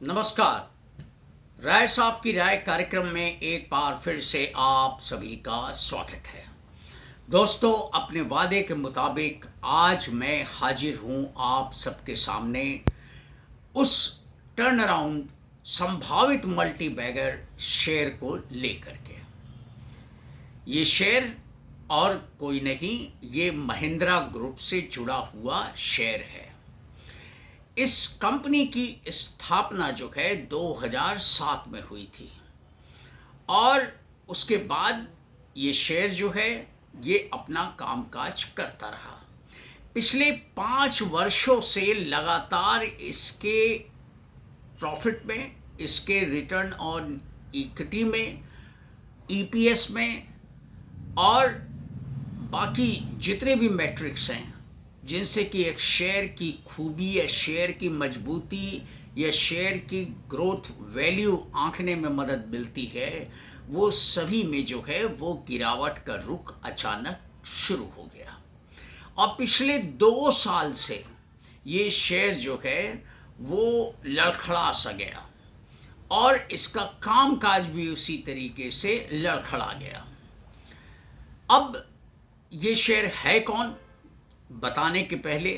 नमस्कार। राय साहब की राय कार्यक्रम में एक बार फिर से आप सभी का स्वागत है। दोस्तों, अपने वादे के मुताबिक आज मैं हाजिर हूं आप सबके सामने उस टर्न अराउंड संभावित मल्टी बैगर शेयर को लेकर के। ये शेयर और कोई नहीं, ये महिंद्रा ग्रुप से जुड़ा हुआ शेयर है। इस कंपनी की स्थापना जो है 2007 में हुई थी और उसके बाद ये शेयर जो है ये अपना कामकाज करता रहा। पिछले 5 वर्षों से लगातार इसके प्रॉफिट में, इसके रिटर्न ऑन इक्विटी में, ईपीएस में और बाकी जितने भी मैट्रिक्स हैं जिनसे कि एक शेयर की खूबी या शेयर की मजबूती या शेयर की ग्रोथ वैल्यू आंकने में मदद मिलती है, वो सभी में जो है वो गिरावट का रुख अचानक शुरू हो गया। और पिछले 2 साल से ये शेयर जो है वो लड़खड़ा सा गया और इसका कामकाज भी उसी तरीके से लड़खड़ा गया। अब ये शेयर है कौन, बताने के पहले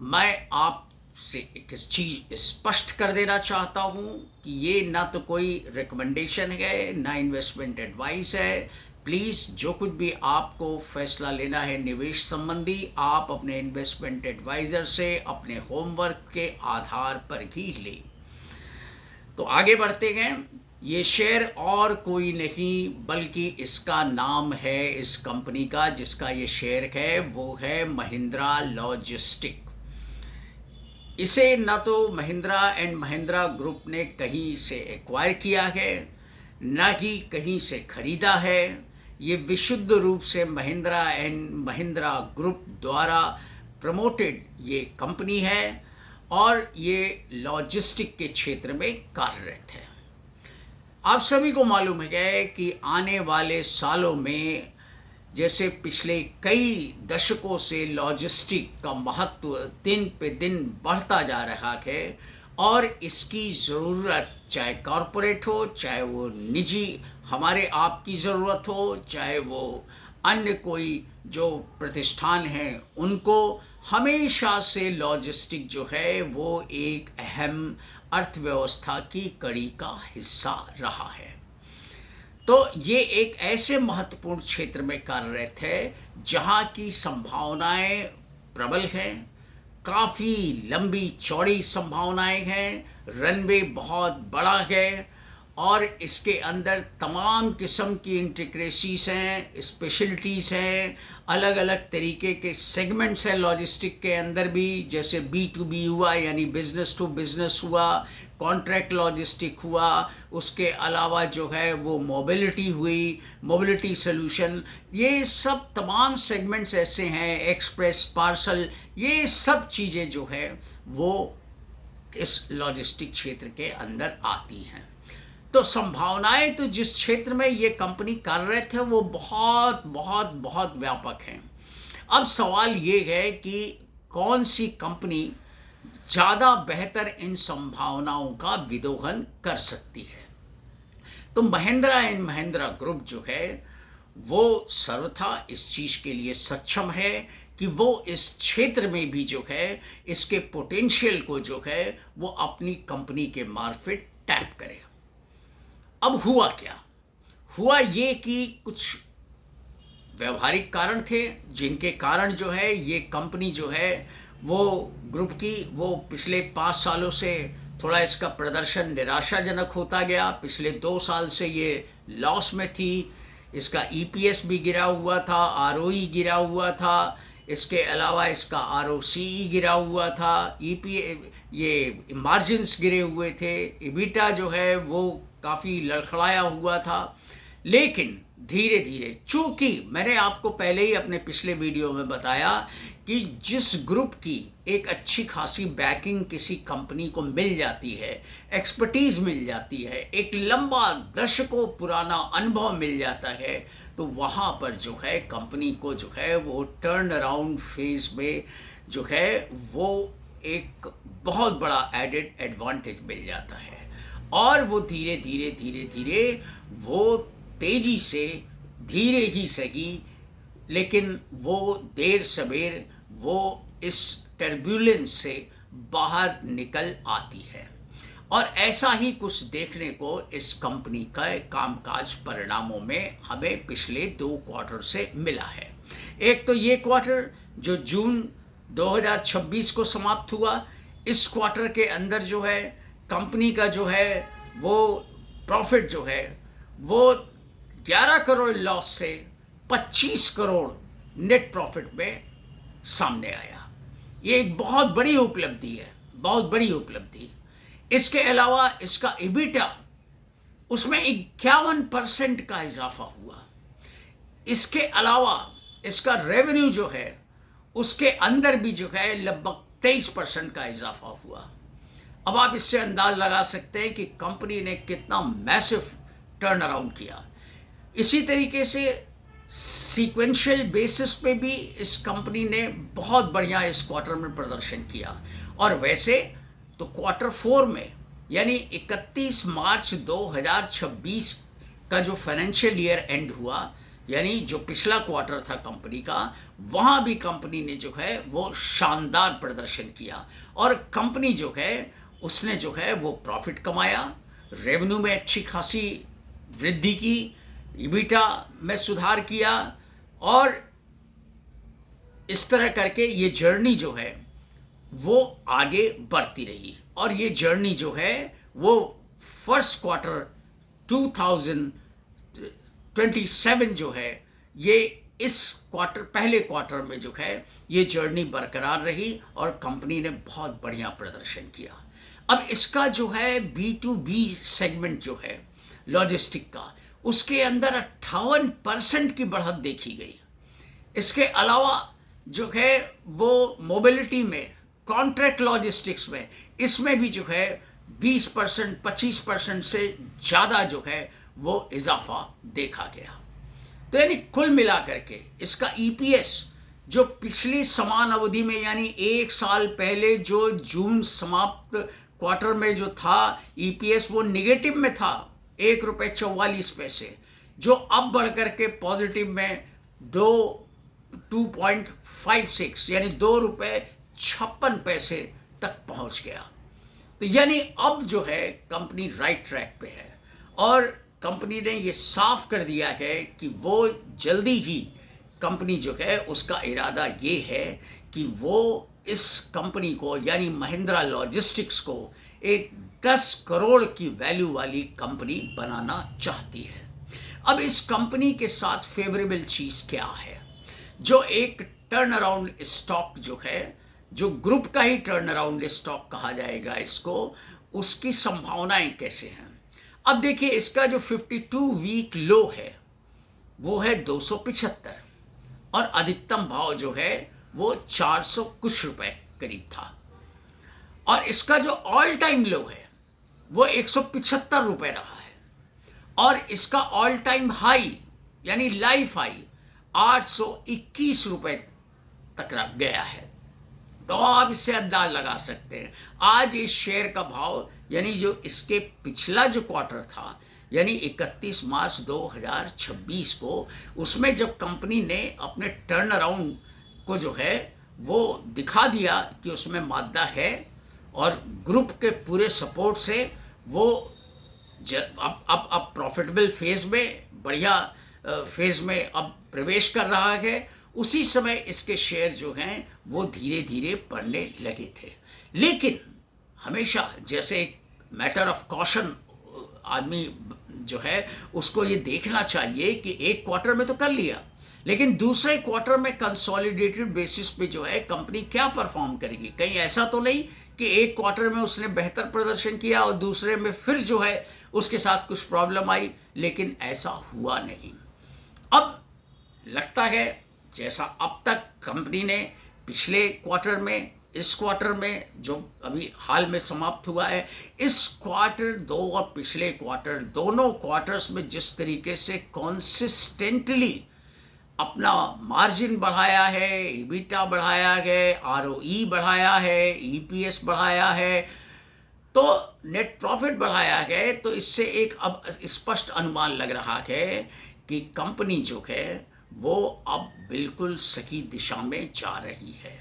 मैं आपसे एक चीज़ स्पष्ट कर देना चाहता हूँ कि ये ना तो कोई रिकमेंडेशन है, ना इन्वेस्टमेंट एडवाइस है। प्लीज़ जो कुछ भी आपको फैसला लेना है निवेश संबंधी, आप अपने इन्वेस्टमेंट एडवाइज़र से अपने होमवर्क के आधार पर ही लें। तो आगे बढ़ते हैं। ये शेयर और कोई नहीं बल्कि इसका नाम है इस कंपनी का जिसका ये शेयर है, वो है महिंद्रा लॉजिस्टिक। इसे न तो महिंद्रा एंड महिंद्रा ग्रुप ने कहीं से एक्वायर किया है, न कि कहीं से खरीदा है। ये विशुद्ध रूप से महिंद्रा एंड महिंद्रा ग्रुप द्वारा प्रमोटेड ये कंपनी है और ये लॉजिस्टिक के क्षेत्र में कार्यरत है। आप सभी को मालूम है कि आने वाले सालों में जैसे पिछले कई दशकों से लॉजिस्टिक का महत्व दिन पे दिन बढ़ता जा रहा है और इसकी ज़रूरत चाहे कॉरपोरेट हो, चाहे वो निजी हमारे आपकी ज़रूरत हो, चाहे वो अन्य कोई जो प्रतिष्ठान हैं उनको, हमेशा से लॉजिस्टिक जो है वो एक अहम अर्थव्यवस्था की कड़ी का हिस्सा रहा है। तो ये एक ऐसे महत्वपूर्ण क्षेत्र में कार्यरत है जहाँ की संभावनाएं प्रबल हैं, काफ़ी लंबी चौड़ी संभावनाएं हैं, रनवे बहुत बड़ा है और इसके अंदर तमाम किस्म की इंटीग्रेसीज हैं, स्पेशलिटीज़ हैं, अलग अलग तरीके के सेगमेंट्स हैं लॉजिस्टिक के अंदर भी, जैसे B2B हुआ यानी बिजनेस टू बिजनेस हुआ, कॉन्ट्रैक्ट लॉजिस्टिक हुआ, उसके अलावा जो है वो मोबिलिटी हुई, मोबिलिटी सोल्यूशन, ये सब तमाम सेगमेंट्स ऐसे हैं, एक्सप्रेस पार्सल, ये सब चीज़ें जो है वो इस लॉजिस्टिक क्षेत्र के अंदर आती हैं। तो संभावनाएं तो जिस क्षेत्र में ये कंपनी कार्यरत है वो बहुत बहुत बहुत व्यापक हैं। अब सवाल ये है कि कौन सी कंपनी ज़्यादा बेहतर इन संभावनाओं का विदोहन कर सकती है। तो महिंद्रा एंड महिंद्रा ग्रुप जो है वो सर्वथा इस चीज़ के लिए सक्षम है कि वो इस क्षेत्र में भी जो है इसके पोटेंशियल को जो है वो अपनी कंपनी के मार्फत टैप करे। अब हुआ क्या? हुआ ये कि कुछ व्यवहारिक कारण थे जिनके कारण जो है ये कंपनी जो है वो ग्रुप की वो पिछले 5 सालों से थोड़ा इसका प्रदर्शन निराशाजनक होता गया। पिछले 2 साल से ये लॉस में थी, इसका ईपीएस भी गिरा हुआ था, आरओई गिरा हुआ था, इसके अलावा इसका आरओसीई गिरा हुआ था, ये मार्जिन्स गिरे हुए थे, इबिटा जो है वो काफ़ी लड़खड़ाया हुआ था। लेकिन धीरे धीरे, चूँकि मैंने आपको पहले ही अपने पिछले वीडियो में बताया कि जिस ग्रुप की एक अच्छी खासी बैकिंग किसी कंपनी को मिल जाती है, एक्सपर्टीज़ मिल जाती है, एक लंबा दशकों पुराना अनुभव मिल जाता है, तो वहाँ पर जो है कंपनी को जो है वो टर्न अराउंड फेज में जो है वो एक बहुत बड़ा एडेड एडवांटेज मिल जाता है और वो धीरे धीरे धीरे धीरे वो तेजी से, धीरे ही सही, लेकिन वो देर सवेर वो इस टर्ब्यूलेंस से बाहर निकल आती है। और ऐसा ही कुछ देखने को इस कंपनी का कामकाज परिणामों में हमें पिछले 2 क्वार्टर से मिला है। एक तो ये क्वार्टर जो जून 2026 को समाप्त हुआ, इस क्वार्टर के अंदर जो है कंपनी का जो है वो प्रॉफिट जो है वो 11 करोड़ लॉस से 25 करोड़ नेट प्रॉफिट में सामने आया। ये एक बहुत बड़ी उपलब्धि है, बहुत बड़ी उपलब्धि। इसके अलावा इसका इबिटा उसमें 51% का इजाफा हुआ। इसके अलावा इसका रेवेन्यू जो है उसके अंदर भी जो है लगभग 23% का इजाफा हुआ। अब आप इससे अंदाज लगा सकते हैं कि कंपनी ने कितना मैसिव टर्न अराउंड किया। इसी तरीके से सीक्वेंशियल बेसिस पे भी इस कंपनी ने बहुत बढ़िया इस क्वार्टर में प्रदर्शन किया। और वैसे तो क्वार्टर 4 में यानी 31 मार्च 2026 का जो फाइनेंशियल ईयर एंड हुआ, यानी जो पिछला क्वार्टर था कंपनी का, वहाँ भी कंपनी ने जो है वो शानदार प्रदर्शन किया और कंपनी जो है उसने जो है वो प्रॉफिट कमाया, रेवेन्यू में अच्छी खासी वृद्धि की, ईबिटा में सुधार किया और इस तरह करके ये जर्नी जो है वो आगे बढ़ती रही। और ये जर्नी जो है वो फर्स्ट क्वार्टर 2027 जो है ये इस क्वार्टर, पहले क्वार्टर में जो है ये जर्नी बरकरार रही और कंपनी ने बहुत बढ़िया प्रदर्शन किया। अब इसका जो है B2B सेगमेंट जो है लॉजिस्टिक का, उसके अंदर 58% की बढ़त देखी गई। इसके अलावा जो है वो मोबिलिटी में, कॉन्ट्रैक्ट लॉजिस्टिक्स में, इसमें भी जो है 20% 25% से ज़्यादा जो है वो इजाफा देखा गया। तो यानी कुल मिलाकर के इसका EPS जो पिछली समान अवधि में यानी 1 साल पहले जो जून समाप्त क्वार्टर में जो था EPS वो निगेटिव में था, ₹1.44, जो अब बढ़कर के पॉजिटिव में 2.56 यानी ₹2.56 तक पहुंच गया। तो यानी अब जो है कंपनी राइट ट्रैक पे है और कंपनी ने ये साफ कर दिया है कि वो जल्दी ही, कंपनी जो है उसका इरादा ये है कि वो इस कंपनी को यानी महिंद्रा लॉजिस्टिक्स को एक 10 करोड़ की वैल्यू वाली कंपनी बनाना चाहती है। अब इस कंपनी के साथ फेवरेबल चीज़ क्या है? जो एक टर्न अराउंड स्टॉक जो है, जो ग्रुप का ही टर्न अराउंड स्टॉक कहा जाएगा इसको, उसकी संभावनाएं कैसे हैं? अब देखिए इसका जो 52 वीक लो है वो है 275 और अधिकतम भाव जो है वो 400 कुछ रुपए करीब था। और इसका जो ऑल टाइम लो है वो 175 रुपए रहा है और इसका ऑल टाइम हाई यानी लाइफ हाई 821 रुपए तक गया है। तो आप इससे अंदाज लगा सकते हैं आज इस शेयर का भाव, यानी जो इसके पिछला जो क्वार्टर था यानी 31 मार्च 2026 को, उसमें जब कंपनी ने अपने टर्न अराउंड को जो है वो दिखा दिया कि उसमें मादा है और ग्रुप के पूरे सपोर्ट से वो अब प्रॉफिटेबल फेज में, बढ़िया फेज में अब प्रवेश कर रहा है, उसी समय इसके शेयर जो हैं वो धीरे धीरे बढ़ने लगे थे। लेकिन हमेशा जैसे मैटर ऑफ कॉशन आदमी जो है उसको ये देखना चाहिए कि एक क्वार्टर में तो कर लिया, लेकिन दूसरे क्वार्टर में कंसोलिडेटेड बेसिस पे जो है कंपनी क्या परफॉर्म करेगी। कहीं ऐसा तो नहीं कि एक क्वार्टर में उसने बेहतर प्रदर्शन किया और दूसरे में फिर जो है उसके साथ कुछ प्रॉब्लम आई, लेकिन ऐसा हुआ नहीं। अब लगता है जैसा अब तक कंपनी ने पिछले क्वार्टर में, इस क्वार्टर में जो अभी हाल में समाप्त हुआ है, इस क्वार्टर 2 और पिछले क्वार्टर दोनों क्वार्टर्स में जिस तरीके से कॉन्सिस्टेंटली अपना मार्जिन बढ़ाया है, EBITDA बढ़ाया है, ROE बढ़ाया है, EPS बढ़ाया है, तो नेट प्रॉफिट बढ़ाया है। तो इससे एक अब स्पष्ट अनुमान लग रहा है कि कंपनी जो है वो अब बिल्कुल सही दिशा में जा रही है,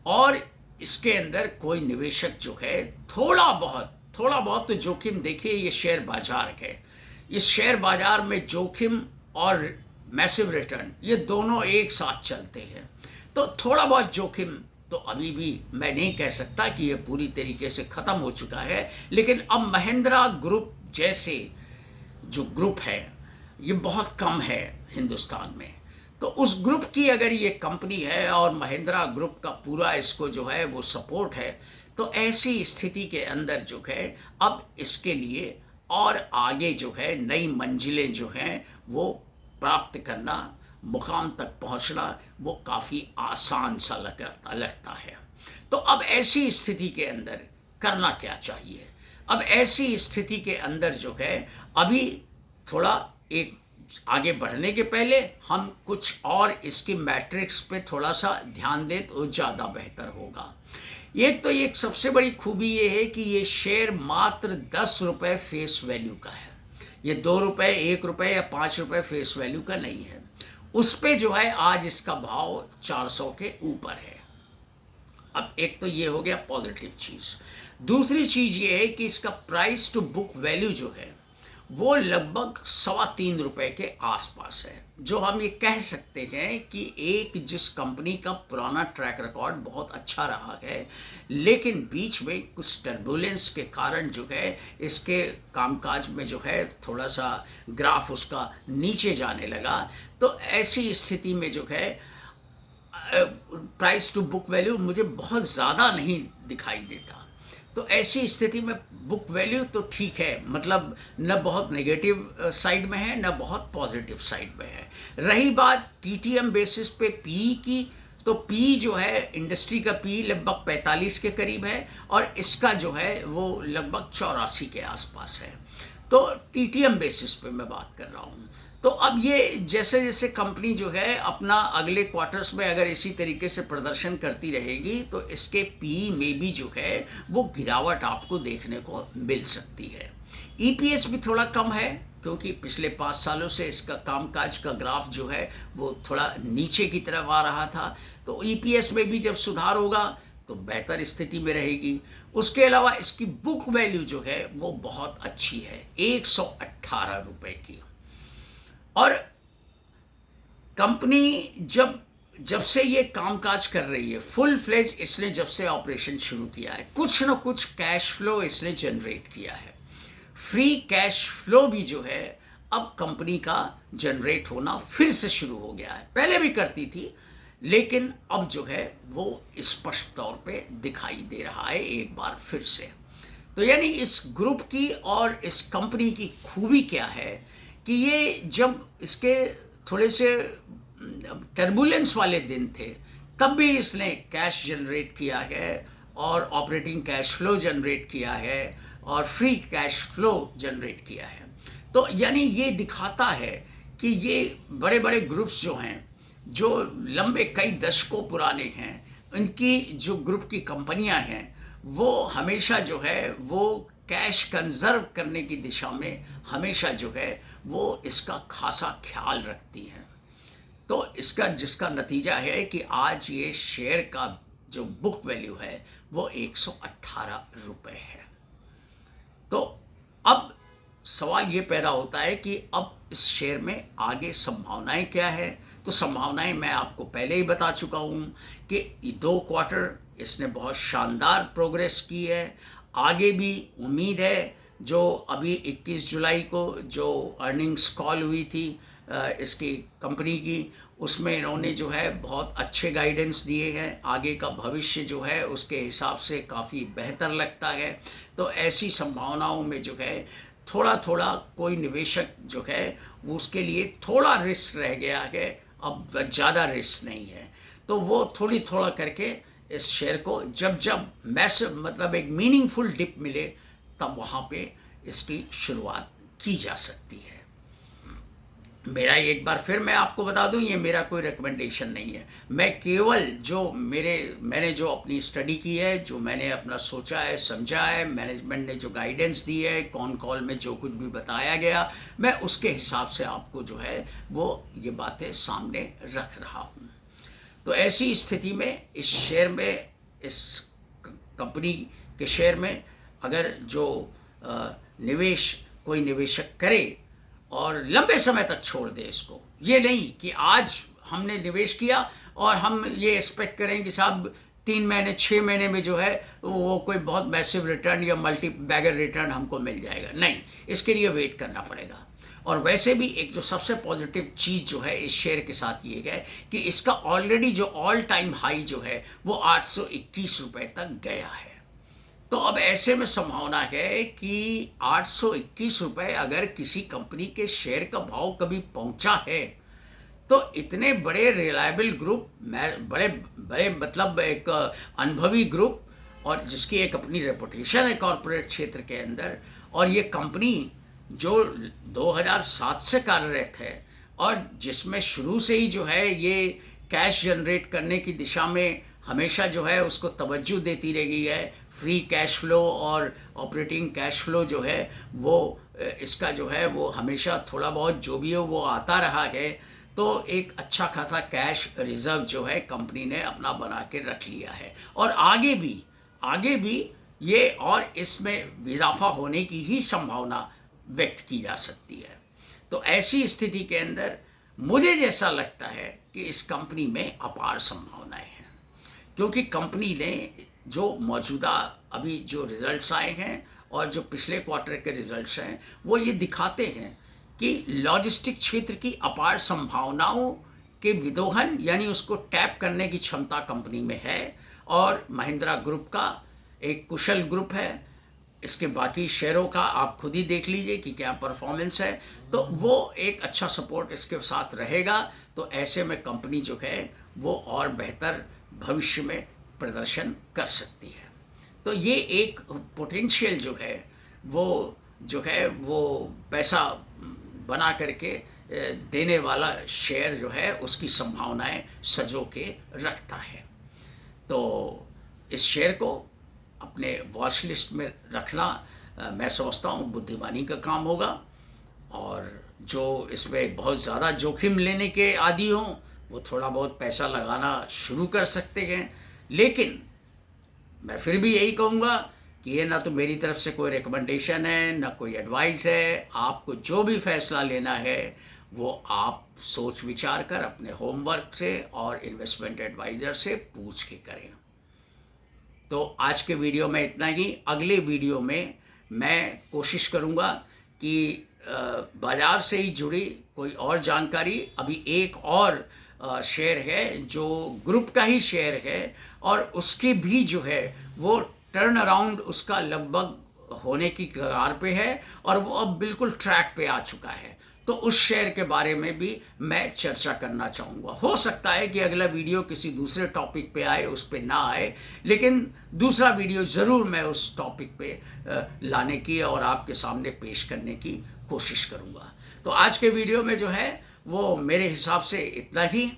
और इसके अंदर कोई निवेशक जो है थोड़ा बहुत तो जोखिम, देखिए ये शेयर बाजार है, इस शेयर बाजार में जोखिम और मैसिव रिटर्न ये दोनों एक साथ चलते हैं। तो थोड़ा बहुत जोखिम तो अभी भी मैं नहीं कह सकता कि ये पूरी तरीके से ख़त्म हो चुका है, लेकिन अब महिंद्रा ग्रुप जैसे जो ग्रुप है ये बहुत कम है हिंदुस्तान में। तो उस ग्रुप की अगर ये कंपनी है और महिंद्रा ग्रुप का पूरा इसको जो है वो सपोर्ट है, तो ऐसी स्थिति के अंदर जो है अब इसके लिए और आगे जो है नई मंजिलें जो हैं वो प्राप्त करना, मुकाम तक पहुंचना वो काफ़ी आसान सा लगता है। तो अब ऐसी स्थिति के अंदर करना क्या चाहिए? अब ऐसी स्थिति के अंदर जो है अभी थोड़ा एक आगे बढ़ने के पहले हम कुछ और इसकी मैट्रिक्स पे थोड़ा सा ध्यान दें तो ज़्यादा बेहतर होगा। एक तो एक सबसे बड़ी खूबी ये है कि ये शेयर मात्र 10 रुपये फेस वैल्यू का है। ये 2 रुपये, 1 रुपये या 5 रुपये फेस वैल्यू का नहीं है। उस पे जो है आज इसका भाव 400 के ऊपर है। अब एक तो ये हो गया पॉजिटिव चीज़। दूसरी चीज़ ये है कि इसका प्राइस टू बुक वैल्यू जो है वो लगभग 3.25 रुपये के आसपास है, जो हम ये कह सकते हैं कि एक जिस कंपनी का पुराना ट्रैक रिकॉर्ड बहुत अच्छा रहा है, लेकिन बीच में कुछ टर्बुलेंस के कारण जो है इसके कामकाज में जो है थोड़ा सा ग्राफ उसका नीचे जाने लगा। तो ऐसी स्थिति में जो है प्राइस टू बुक वैल्यू मुझे बहुत ज़्यादा नहीं दिखाई देता। तो ऐसी स्थिति में बुक वैल्यू तो ठीक है, मतलब न बहुत नेगेटिव साइड में है न बहुत पॉजिटिव साइड में है। रही बात TTM बेसिस पे पी की, तो पी जो है इंडस्ट्री का पी लगभग 45 के करीब है और इसका जो है वो लगभग 84 के आसपास है। तो TTM बेसिस पे मैं बात कर रहा हूँ। तो अब ये जैसे जैसे कंपनी जो है अपना अगले क्वार्टर्स में अगर इसी तरीके से प्रदर्शन करती रहेगी तो इसके पी में भी जो है वो गिरावट आपको देखने को मिल सकती है। EPS भी थोड़ा कम है क्योंकि पिछले 5 सालों से इसका कामकाज का ग्राफ जो है वो थोड़ा नीचे की तरफ आ रहा था। तो EPS में भी जब सुधार होगा तो बेहतर स्थिति में रहेगी। उसके अलावा इसकी बुक वैल्यू जो है वो बहुत अच्छी है, 118 रुपये की। और कंपनी जब से ये कामकाज कर रही है फुल फ्लेज, इसने जब से ऑपरेशन शुरू किया है कुछ न कुछ कैश फ्लो इसने जनरेट किया है। फ्री कैश फ्लो भी जो है अब कंपनी का जनरेट होना फिर से शुरू हो गया है। पहले भी करती थी लेकिन अब जो है वो स्पष्ट तौर पे दिखाई दे रहा है एक बार फिर से। तो यानी इस ग्रुप की और इस कंपनी की खूबी क्या है कि ये जब इसके थोड़े से टर्बुलेंस वाले दिन थे तब भी इसने कैश जनरेट किया है और ऑपरेटिंग कैश फ्लो जनरेट किया है और फ्री कैश फ्लो जनरेट किया है। तो यानी ये दिखाता है कि ये बड़े बड़े ग्रुप्स जो हैं, जो लंबे कई दशकों पुराने हैं, उनकी जो ग्रुप की कंपनियां हैं वो हमेशा जो है वो कैश कंजर्व करने की दिशा में हमेशा जो है वो इसका खासा ख्याल रखती हैं। तो इसका जिसका नतीजा है कि आज ये शेयर का जो बुक वैल्यू है वो 118 रुपये है। तो अब सवाल ये पैदा होता है कि अब इस शेयर में आगे संभावनाएं क्या है। तो संभावनाएं मैं आपको पहले ही बता चुका हूँ कि 2 क्वार्टर इसने बहुत शानदार प्रोग्रेस की है। आगे भी उम्मीद है, जो अभी 21 जुलाई को जो अर्निंग्स कॉल हुई थी इसकी कंपनी की, उसमें इन्होंने जो है बहुत अच्छे गाइडेंस दिए हैं। आगे का भविष्य जो है उसके हिसाब से काफ़ी बेहतर लगता है। तो ऐसी संभावनाओं में जो है थोड़ा थोड़ा कोई निवेशक जो है वो उसके लिए थोड़ा रिस्क रह गया है, अब ज़्यादा रिस्क नहीं है। तो वो थोड़ा करके इस शेयर को जब जब मैसिव मतलब एक मीनिंगफुल डिप मिले तब वहाँ पे इसकी शुरुआत की जा सकती है। मेरा एक बार फिर मैं आपको बता दूं, ये मेरा कोई रिकमेंडेशन नहीं है। मैं केवल जो मैंने जो अपनी स्टडी की है, जो मैंने अपना सोचा है, समझा है, मैनेजमेंट ने जो गाइडेंस दी है, कॉन कॉल में जो कुछ भी बताया गया, मैं उसके हिसाब से आपको जो है वो ये बातें सामने रख रहा हूँ। तो ऐसी स्थिति में इस शेयर में, इस कंपनी के शेयर में अगर जो निवेश कोई निवेशक करे और लंबे समय तक छोड़ दे इसको, ये नहीं कि आज हमने निवेश किया और हम ये एक्सपेक्ट करें कि साहब 3 महीने 6 महीने में जो है वो कोई बहुत मैसिव रिटर्न या मल्टी बैगर रिटर्न हमको मिल जाएगा। नहीं, इसके लिए वेट करना पड़ेगा। और वैसे भी एक जो सबसे पॉजिटिव चीज़ जो है इस शेयर के साथ ये है कि इसका ऑलरेडी जो ऑल टाइम हाई जो है वो 821 रुपये तक गया है। तो अब ऐसे में संभावना है कि 821 रुपये अगर किसी कंपनी के शेयर का भाव कभी पहुंचा है, तो इतने बड़े रिलायबल ग्रुप, बड़े बड़े मतलब एक अनुभवी ग्रुप, और जिसकी एक अपनी रेपुटेशन है कॉरपोरेट क्षेत्र के अंदर, और ये कंपनी जो 2007 से कार्यरत है और जिसमें शुरू से ही जो है ये कैश जनरेट करने की दिशा में हमेशा जो है उसको तवज्जो देती रही है, फ्री कैश फ्लो और ऑपरेटिंग कैश फ्लो जो है वो इसका जो है वो हमेशा थोड़ा बहुत जो भी हो वो आता रहा है। तो एक अच्छा खासा कैश रिजर्व जो है कंपनी ने अपना बना के रख लिया है और आगे भी ये और इसमें इजाफा होने की ही संभावना व्यक्त की जा सकती है। तो ऐसी स्थिति के अंदर मुझे जैसा लगता है कि इस कंपनी में अपार संभावनाएं हैं, क्योंकि कंपनी ने जो मौजूदा अभी जो रिजल्ट्स आए हैं और जो पिछले क्वार्टर के रिजल्ट्स हैं वो ये दिखाते हैं कि लॉजिस्टिक क्षेत्र की अपार संभावनाओं के विदोहन यानी उसको टैप करने की क्षमता कंपनी में है। और महिंद्रा ग्रुप का एक कुशल ग्रुप है, इसके बाकी शेयरों का आप खुद ही देख लीजिए कि क्या परफॉर्मेंस है, तो वो एक अच्छा सपोर्ट इसके साथ रहेगा। तो ऐसे में कंपनी जो है वो और बेहतर भविष्य में प्रदर्शन कर सकती है। तो ये एक पोटेंशियल जो है वो पैसा बना करके देने वाला शेयर जो है उसकी संभावनाएं सजो के रखता है। तो इस शेयर को अपने वॉच लिस्ट में रखना मैं समझता हूँ बुद्धिमानी का काम होगा। और जो इसमें बहुत ज़्यादा जोखिम लेने के आदी हों वो थोड़ा बहुत पैसा लगाना शुरू कर सकते हैं, लेकिन मैं फिर भी यही कहूँगा कि ये ना तो मेरी तरफ से कोई रिकमेंडेशन है ना कोई एडवाइस है। आपको जो भी फैसला लेना है वो आप सोच विचार कर अपने होमवर्क से और इन्वेस्टमेंट एडवाइज़र से पूछ के करें। तो आज के वीडियो में इतना ही। अगले वीडियो में मैं कोशिश करूँगा कि बाज़ार से ही जुड़ी कोई और जानकारी, अभी एक और शेयर है जो ग्रुप का ही शेयर है और उसके भी जो है वो टर्न अराउंड उसका लगभग होने की कगार पे है और वो अब बिल्कुल ट्रैक पे आ चुका है। तो उस शेयर के बारे में भी मैं चर्चा करना चाहूँगा। हो सकता है कि अगला वीडियो किसी दूसरे टॉपिक पे आए, उस पे ना आए, लेकिन दूसरा वीडियो ज़रूर मैं उस टॉपिक पे लाने की और आपके सामने पेश करने की कोशिश करूँगा। तो आज के वीडियो में जो है वो मेरे हिसाब से इतना ही,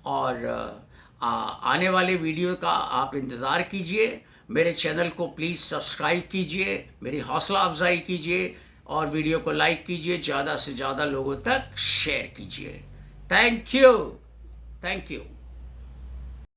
और आने वाले वीडियो का आप इंतज़ार कीजिए। मेरे चैनल को प्लीज़ सब्सक्राइब कीजिए, मेरी हौसला अफजाई कीजिए और वीडियो को लाइक कीजिए, ज़्यादा से ज़्यादा लोगों तक शेयर कीजिए। Thank you.